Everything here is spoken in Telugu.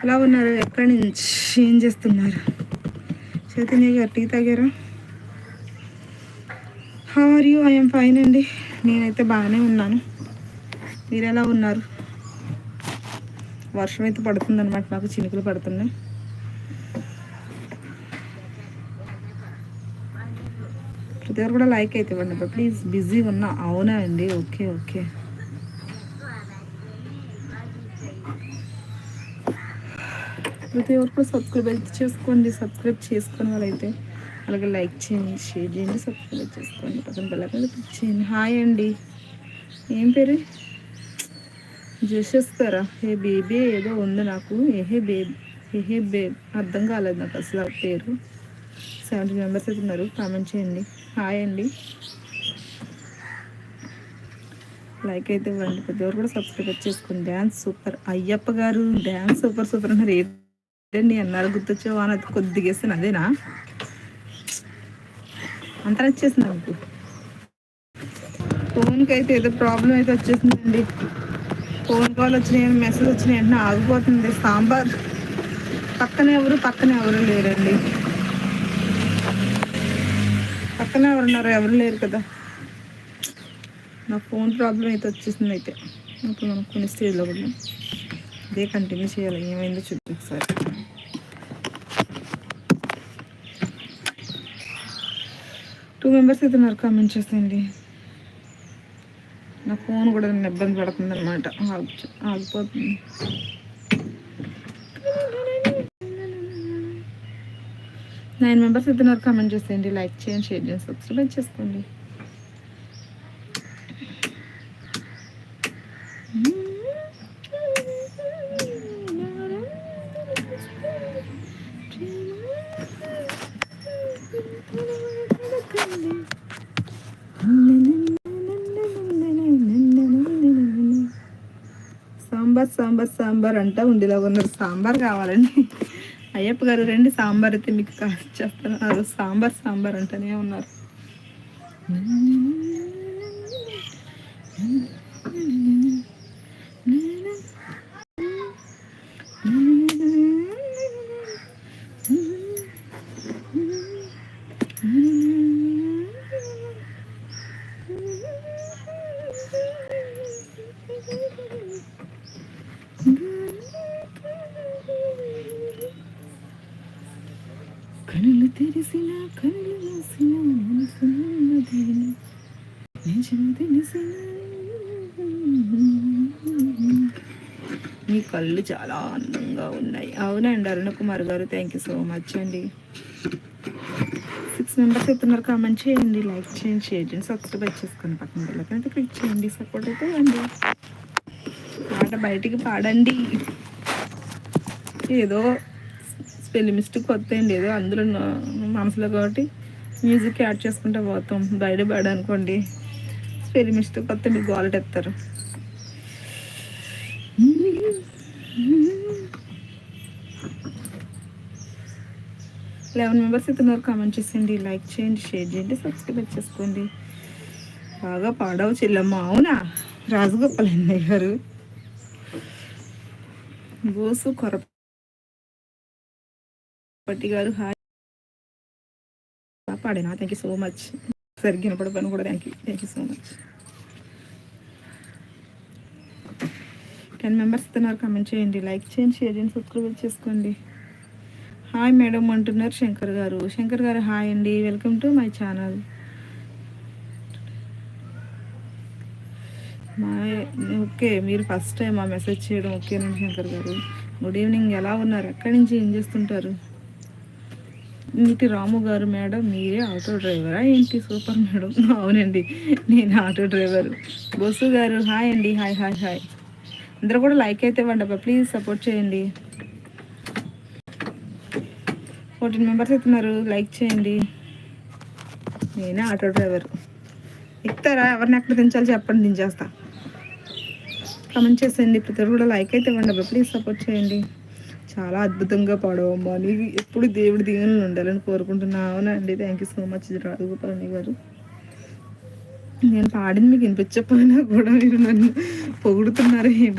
ఎలా ఉన్నారు? ఎక్కడి నుంచి ఏం చేస్తున్నారు? చైతన్య గారు టీ తాగారా? How are you? I'm fine అండి. నేనైతే బాగానే ఉన్నాను. మీరు ఎలా ఉన్నారు? వర్షం అయితే పడుతుందన్నమాట, నాకు చినుకులు పడుతున్నాయి. ప్రతి ఒక్కరు కూడా లైక్ అయితే ఇవ్వండి ప్లీజ్. బిజీ ఉన్నా. అవునా అండి, ఓకే ఓకే. ప్రతి ఒక్కరు సబ్స్క్రైబ్ చేసుకోండి. సబ్స్క్రైబ్ చేసుకుని వాళ్ళైతే అలాగే లైక్ చేయండి, షేర్ చేయండి, సబ్స్క్రైబ్ చేసుకోండి, పక్కన బెల్ ఐకాన్ క్లిక్ చేయండి. హాయ్ అండి, ఏం పేరు? జషస్ గారా? హే బేబీ ఏదో ఉంది నాకు. ఏహే బేబ్ అర్థం కాలేదు నాకు అసలు ఆ పేరు. 70 మెంబర్స్ అయితే ఉన్నారు. కామెంట్ చేయండి. హాయ్ అండి, లైక్ అయితే ఇవ్వండి. ప్రతి ఒక్కరు కూడా సబ్స్క్రైబ్ చేసుకోండి. Dance super. అయ్యప్ప గారు డ్యాన్స్ సూపర్ సూపర్ అన్నారు. ఏంటండి అన్నారు? గుర్తొచ్చావా అని కొద్దిగా వేస్తాను. అదేనా? అంత వచ్చేసింది నాకు. ఫోన్కి అయితే ఏదో ప్రాబ్లం అయితే వచ్చేసిందండి. ఫోన్ కాల్ వచ్చినాయి, మెసేజ్ వచ్చినాయి, వెంటనే ఆగిపోతుంది. సాంబార్ పక్కన ఎవరు లేరండి. పక్కన ఎవరున్నారు? ఎవరు లేరు కదా. నా ఫోన్ ప్రాబ్లం అయితే వచ్చేసింది. అయితే ఇప్పుడు మనం కొన్ని స్టేజ్లో కూడా అదే కంటిన్యూ చేయాలి. ఏమైందో చూపి ఒకసారి. 2 మెంబర్స్ అయితే ఉన్నారు. కామెంట్ చేసేయండి. నా ఫోన్ కూడా నన్ను ఇబ్బంది పడుతుంది అనమాట, ఆగిపోతుంది. నైన్ మెంబర్స్ అయితే ఉన్నారు. కామెంట్ చేసేయండి, లైక్ చేయండి, షేర్ చేయండి, సబ్స్క్రైబ్ చేసుకోండి. సాంబార్ అంట ఉండిలో ఉన్నారు. సాంబార్ కావాలండి. అయ్యప్ప గారు రండి, సాంబార్ అయితే మీకు చేస్తున్నారు. సాంబార్ అంటనే ఉన్నారు. కనులు తెరిసిన కనులు మూసిన తెలిసిన మీ కళ్ళు చాలా అందంగా ఉన్నాయి. అవునండి అరుణ కుమార్ గారు, థ్యాంక్ యూ సో మచ్ అండి. 6 మెంబర్స్ అవుతున్నారు. కామెంట్ చేయండి, లైక్ చేయండి, షేర్ చేయండి, సబ్స్క్రైబ్ చేసుకొని పక్కన వెళ్ళకంటే క్లిక్ చేయండి. సపోర్ట్ అయితే అండి. పాట బయటికి పాడండి. ఏదో స్పెల్ మిస్టేక్ వస్తాయండి, ఏదో అందులో మనసులో కాబట్టి మ్యూజిక్ యాడ్ చేసుకుంటే పోతాం. బయట పాడనుకోండి స్పెల్ మిస్టేక్ వస్తే మీరు గోలటెత్తారు. 11 మెంబర్స్ ఇస్తున్నారు. కామెంట్ చేసేయండి, లైక్ చేయండి, షేర్ చేయండి, సబ్స్క్రైబ్ చేసుకోండి. బాగా పాడవు చెల్లమ్మ. అవునా? రాజగోపాల్ అన్నయ్య గారు, బోసు కొరపటి గారు హాయ్. పాడేనా? Thank you so much. సరిగ్గా వినపడపని కూడా thank you so much. 10 members ఇస్తున్నారు. కామెంట్ చేయండి, లైక్ చేయండి, షేర్ చేయండి, సబ్స్క్రైబ్ చేసుకోండి. హాయ్ మేడం అంటున్నారు శంకర్ గారు. హాయ్ అండి, welcome to my channel. Okay, మీరు ఫస్ట్ టైం ఆ మెసేజ్ చేయడం. ఓకేనండి శంకర్ గారు. గుడ్ ఈవినింగ్, ఎలా ఉన్నారు? ఎక్కడి నుంచి ఏం చేస్తుంటారు? ఇంటి రాము గారు, మేడం మీరే ఆటో డ్రైవరా ఏంటి? Super madam. అవునండి, నేను ఆటో డ్రైవర్. బొసు గారు హాయ్ అండి. హాయ్. అందరూ కూడా లైక్ అయితే ఇవ్వండి అబ్బా, ప్లీజ్ సపోర్ట్ చేయండి. 14 మెంబర్స్ అవుతున్నారు. లైక్ చేయండి. నేనే ఆటో డ్రైవర్. ఎక్కుతారా? ఎవరిని ఎక్కడ దించాలి చెప్పండి, దించేస్తా. కామెంట్ చేసేయండి. ప్రతి ఒక్కరు కూడా లైక్ అయితే ఇవ్వండి అబ్బా, ప్లీజ్ సపోర్ట్ చేయండి. చాలా అద్భుతంగా పాడవమ్మా, నీకు ఎప్పుడు దేవుడి దీవెనలు ఉండాలని కోరుకుంటున్నా. అవునండి, థ్యాంక్ యూ సో మచ్ రాజగోపాలని గారు. నేను పాడింది మీకు వినిపించకపోయినా కూడా మీరు నన్ను పొగుడుతున్నారు.